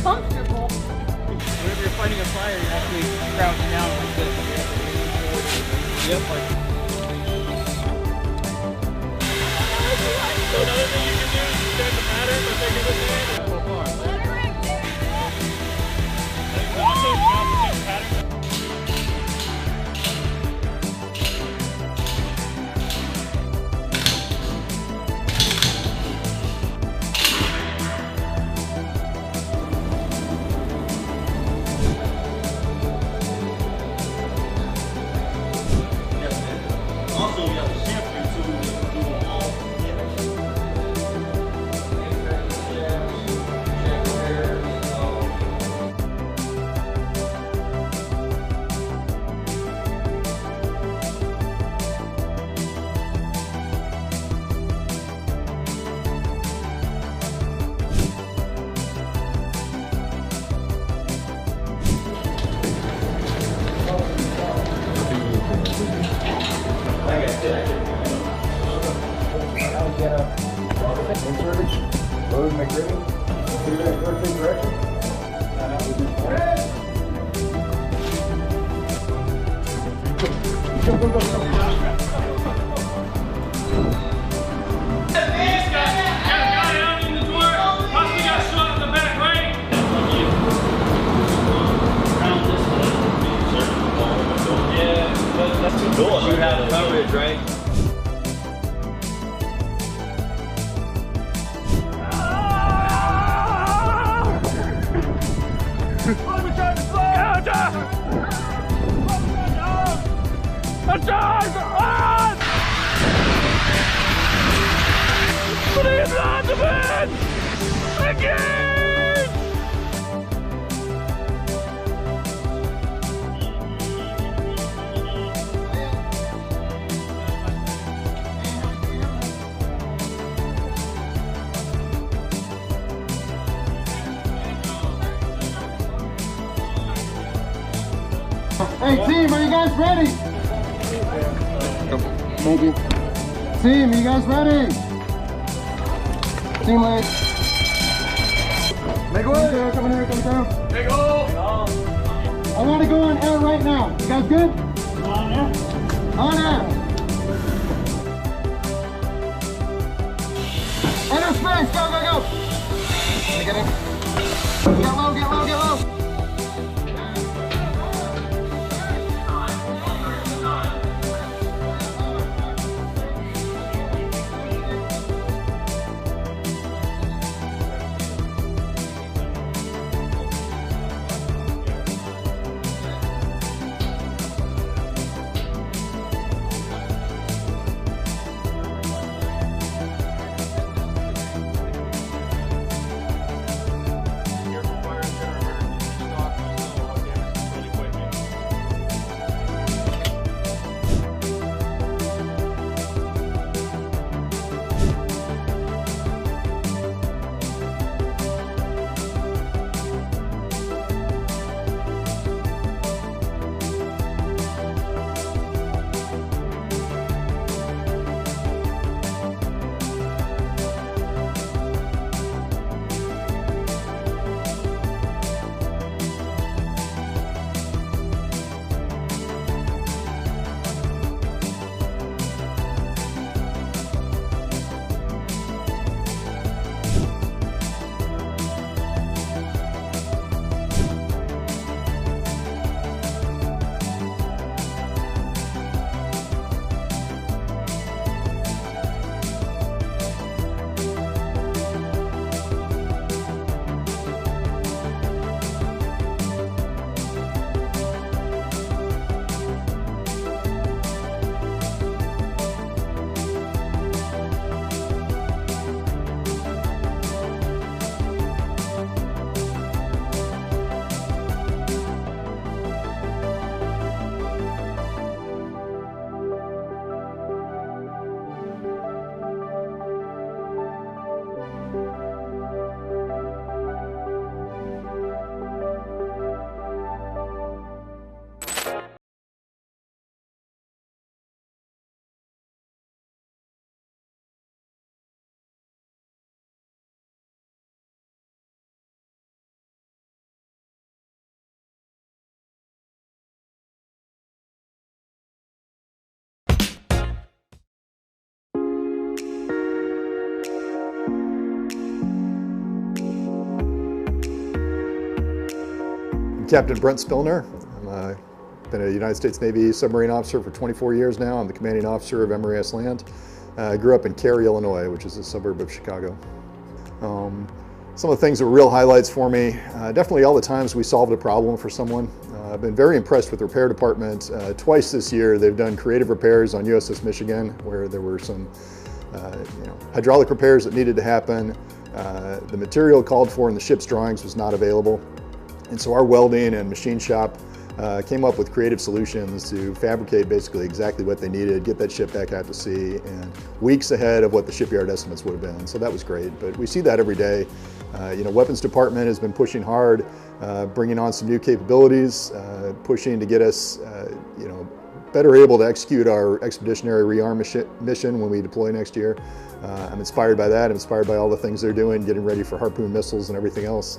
comfortable. Whenever you're fighting a fire, you're actually crouching down like this. Yep, like. So another thing you can do is stand the pattern by taking this hand and pull apart. Also, you can also take the pattern. Also, we have the champion too. Do them all. Load McGriddle. Do that perfect direction. Go, go, go, go. You have coverage, right? Hey team, are you guys ready? Thank you. Team, are you guys ready? Team lead. Make way. Coming here, coming down. Big hole! I want to go on air right now. You guys good? On air. On air. Enter space. Go, go, go. Get in. Get low, get low, get low. Careful fire. I'm Captain Brent Spillner. I've been a United States Navy submarine officer for 24 years now. I'm the commanding officer of Emory S land. I grew up in Cary, Illinois, which is a suburb of Chicago. Some of the things that were real highlights for me, definitely all the times we solved a problem for someone. I've been very impressed with the repair department. Twice this year they've done creative repairs on USS Michigan where there were some hydraulic repairs that needed to happen. The material called for in the ship's drawings was not available. And so our welding and machine shop came up with creative solutions to fabricate basically exactly what they needed, get that ship back out to sea, and weeks ahead of what the shipyard estimates would have been. So that was great, but we see that every day. Weapons department has been pushing hard, bringing on some new capabilities, pushing to get us better able to execute our expeditionary rearm mission when we deploy next year. I'm inspired by that. I'm inspired by all the things they're doing, getting ready for Harpoon missiles and everything else.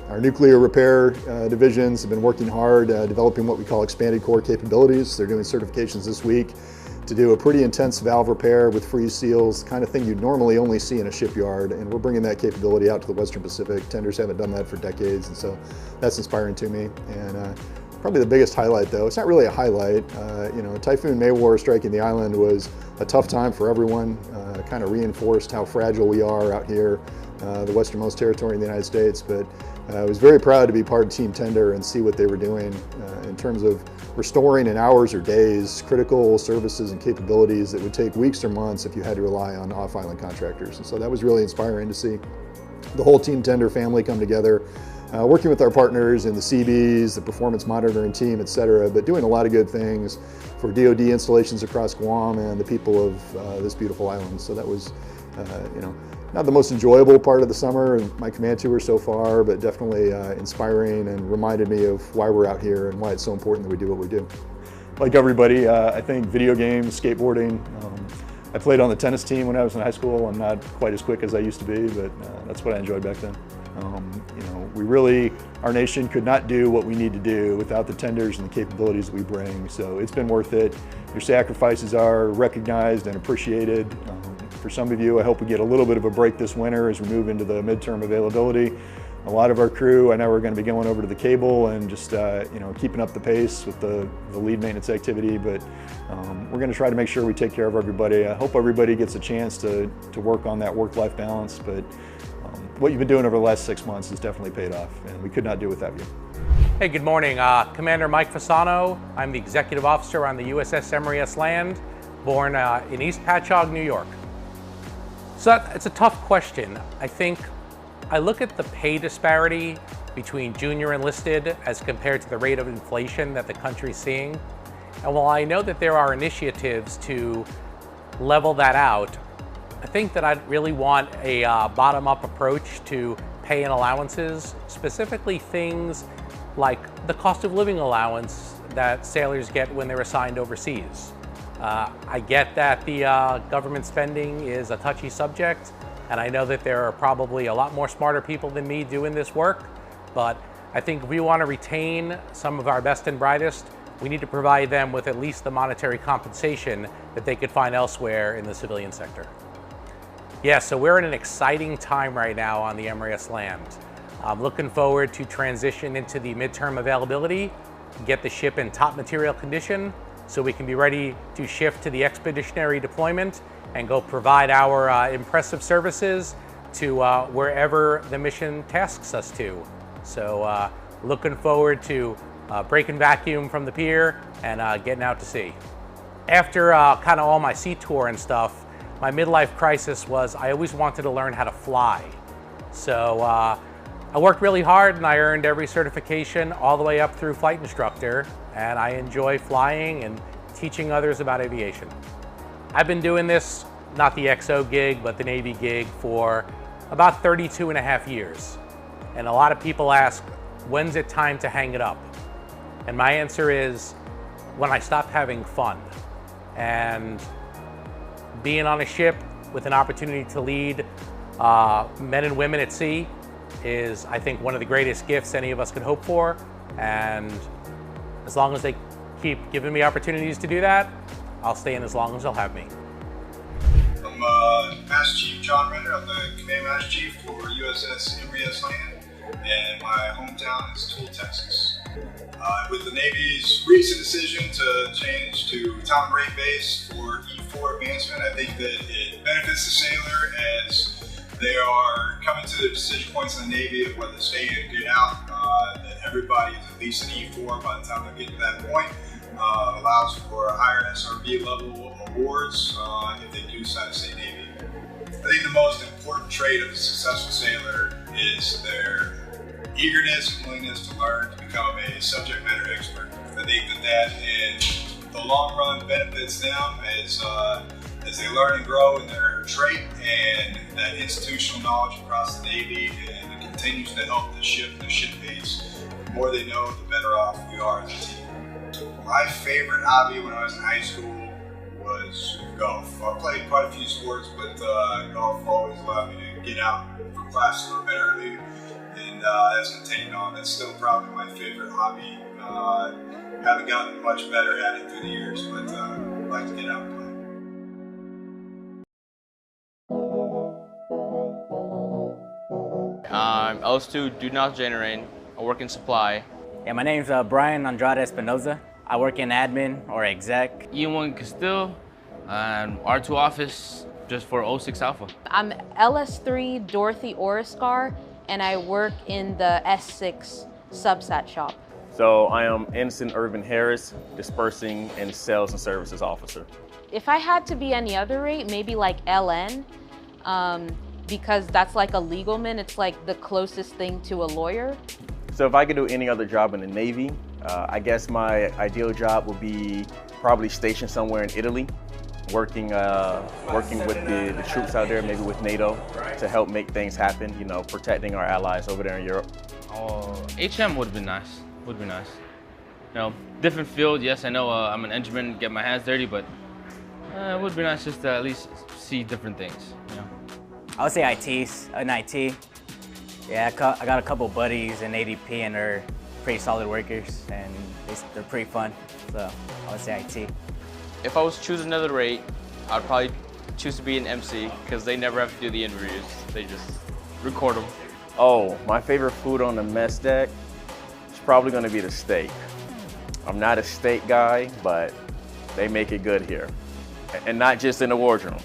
Our nuclear repair divisions have been working hard, developing what we call expanded core capabilities. They're doing certifications this week to do a pretty intense valve repair with freeze seals, kind of thing you'd normally only see in a shipyard, and we're bringing that capability out to the Western Pacific. Tenders haven't done that for decades, and so that's inspiring to me. And probably the biggest highlight, though, it's not really a highlight. Typhoon Maywar striking the island was a tough time for everyone, kind of reinforced how fragile we are out here, the westernmost territory in the United States. But I was very proud to be part of Team Tender and see what they were doing in terms of restoring in hours or days critical services and capabilities that would take weeks or months if you had to rely on off-island contractors. And so that was really inspiring to see the whole Team Tender family come together, working with our partners in the CBs, the performance monitoring team, et cetera, but doing a lot of good things for DoD installations across Guam and the people of this beautiful island. So that was, not the most enjoyable part of the summer and my command tour so far, but definitely inspiring and reminded me of why we're out here and why it's so important that we do what we do. Like everybody, I think video games, skateboarding. I played on the tennis team when I was in high school. I'm not quite as quick as I used to be, but that's what I enjoyed back then. Our nation could not do what we need to do without the tenders and the capabilities that we bring. So it's been worth it. Your sacrifices are recognized and appreciated. For some of you, I hope we get a little bit of a break this winter as we move into the midterm availability. A lot of our crew, I know we're going to be going over to the cable and just keeping up the pace with the lead maintenance activity, but we're going to try to make sure we take care of everybody. I hope everybody gets a chance to work on that work-life balance, but what you've been doing over the last 6 months has definitely paid off, and we could not do it without you. Hey, good morning. Commander Mike Fasano. I'm the executive officer on the USS Emory S land, born in East Patchogue, New York. So it's a tough question. I think I look at the pay disparity between junior enlisted as compared to the rate of inflation that the country's seeing. And while I know that there are initiatives to level that out, I think that I'd really want a bottom-up approach to pay and allowances, specifically things like the cost of living allowance that sailors get when they're assigned overseas. I get that the government spending is a touchy subject, and I know that there are probably a lot more smarter people than me doing this work, but I think if we want to retain some of our best and brightest, we need to provide them with at least the monetary compensation that they could find elsewhere in the civilian sector. Yeah, so we're in an exciting time right now on the Emory S land. I'm looking forward to transition into the midterm availability, get the ship in top material condition, so we can be ready to shift to the expeditionary deployment and go provide our impressive services to wherever the mission tasks us to. So looking forward to breaking vacuum from the pier and getting out to sea. After kind of all my sea tour and stuff, my midlife crisis was I always wanted to learn how to fly. So I worked really hard and I earned every certification all the way up through flight instructor, and I enjoy flying and teaching others about aviation. I've been doing this, not the XO gig, but the Navy gig for about 32.5 years. And a lot of people ask, when's it time to hang it up? And my answer is, when I stop having fun. And being on a ship with an opportunity to lead men and women at sea is, I think, one of the greatest gifts any of us could hope for. And as long as they keep giving me opportunities to do that, I'll stay in as long as they'll have me. I'm Master Chief John Renner. I'm the Command Master Chief for USS Emory S land. and my hometown is Tool, Texas. With the Navy's recent decision to change to Tom Rate Base for E4 advancement, I think that it benefits the sailor as they are coming to the decision points in the Navy of whether to stay in, get out, that everybody is at least an E4 by the time they get to that point. Allows for higher SRB level awards if they do decide to stay Navy. I think the most important trait of a successful sailor is their eagerness and willingness to learn to become a subject matter expert. I think that in the long run benefits them as they learn and grow in their trait, and that institutional knowledge across the Navy, and it continues to help the ship pace. The more they know, the better off we are as a team. My favorite hobby when I was in high school was golf. I played quite a few sports, but golf always allowed me to get out from class a little bit early, and that's continued on. That's still probably my favorite hobby. Haven't gotten much better at it through the years, but I like to get out and play. I'm L2 Dudnal Generain. I work in supply. Yeah, my name's Brian Andrade Espinoza. I work in admin or exec. E1 Castile and R2 office just for 06 Alpha. I'm LS3 Dorothy Oriskar, and I work in the S6 subsat shop. So I am Ensign Irvin Harris, dispersing and sales and services officer. If I had to be any other rate, maybe like LN, because that's like a legalman. It's like the closest thing to a lawyer. So if I could do any other job in the Navy, I guess my ideal job would be probably stationed somewhere in Italy, working with the troops out there, maybe with NATO, to help make things happen, you know, protecting our allies over there in Europe. Oh, HM would be nice. Would be nice. You know, different field. Yes, I know I'm an engineman, get my hands dirty, but it would be nice just to at least see different things. You know. I would say IT. Yeah, I got a couple buddies in ADP, and they're pretty solid workers, and they're pretty fun. So I would say IT. If I was to choose another rate, I'd probably choose to be an MC because they never have to do the interviews. They just record them. Oh, my favorite food on the mess deck is probably going to be the steak. I'm not a steak guy, but they make it good here, and not just in the wardroom.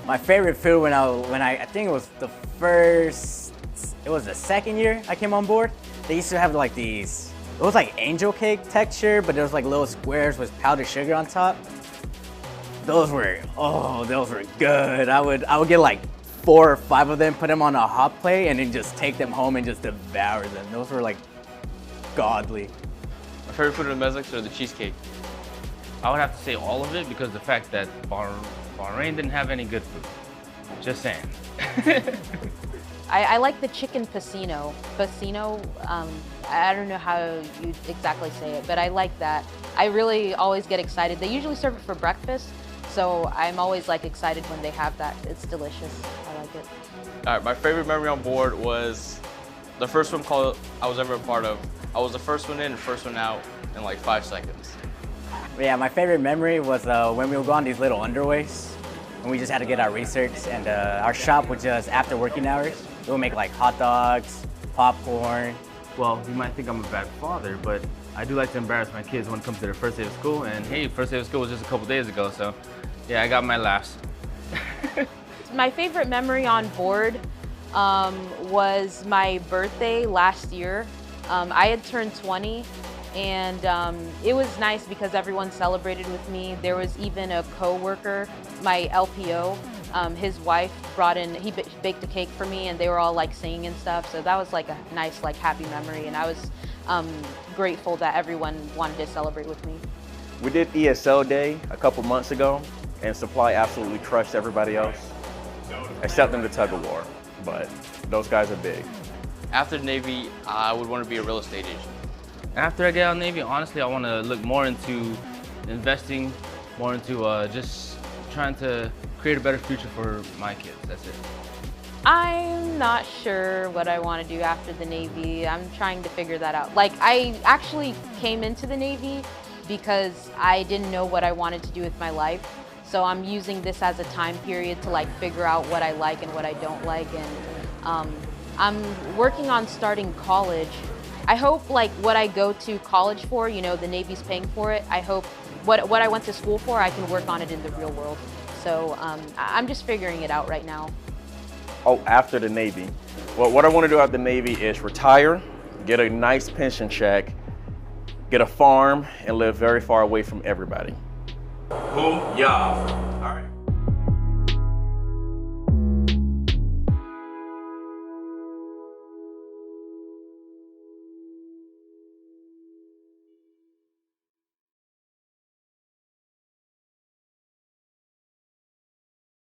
My favorite food when I think it was the second year I came on board. They used to have like these, it was like angel cake texture, but there was like little squares with powdered sugar on top. Those were good. I would get like 4 or 5 of them, put them on a hot plate, and then just take them home and just devour them. Those were like godly. My favorite food in the mess are the cheesecake. I would have to say all of it because the fact that Bahrain didn't have any good food. Just saying. I like the chicken pasino. I don't know how you exactly say it, but I like that. I really always get excited. They usually serve it for breakfast, so I'm always like excited when they have that. It's delicious. I like it. All right, my favorite memory on board was the first swim call I was ever a part of. I was the first one in and first one out in like 5 seconds. Yeah, my favorite memory was when we would go on these little underways, and we just had to get our research, and our shop would just, after working hours, we would make like hot dogs, popcorn. Well, you might think I'm a bad father, but I do like to embarrass my kids when it comes to their first day of school, and hey, first day of school was just a couple days ago, so yeah, I got my laughs. My favorite memory on board was my birthday last year. I had turned 20, and it was nice because everyone celebrated with me. There was even a co-worker, my LPO, his wife brought in, he baked a cake for me, and they were all like singing and stuff. So that was like a nice, like happy memory, and I was grateful that everyone wanted to celebrate with me. We did ESL Day a couple months ago, and supply absolutely crushed everybody else, except in the tug of war, but those guys are big. After the Navy, I would want to be a real estate agent. After I get out of the Navy, honestly, I want to look more into investing, more into just trying to create a better future for my kids. That's it. I'm not sure what I want to do after the Navy. I'm trying to figure that out. Like, I actually came into the Navy because I didn't know what I wanted to do with my life. So I'm using this as a time period to like figure out what I like and what I don't like. And I'm working on starting college. I hope like what I go to college for, you know, the Navy's paying for it. I hope what I went to school for, I can work on it in the real world. So I'm just figuring it out right now. Oh, after the Navy. Well, what I want to do after the Navy is retire, get a nice pension check, get a farm, and live very far away from everybody. Boom, yeah. All right.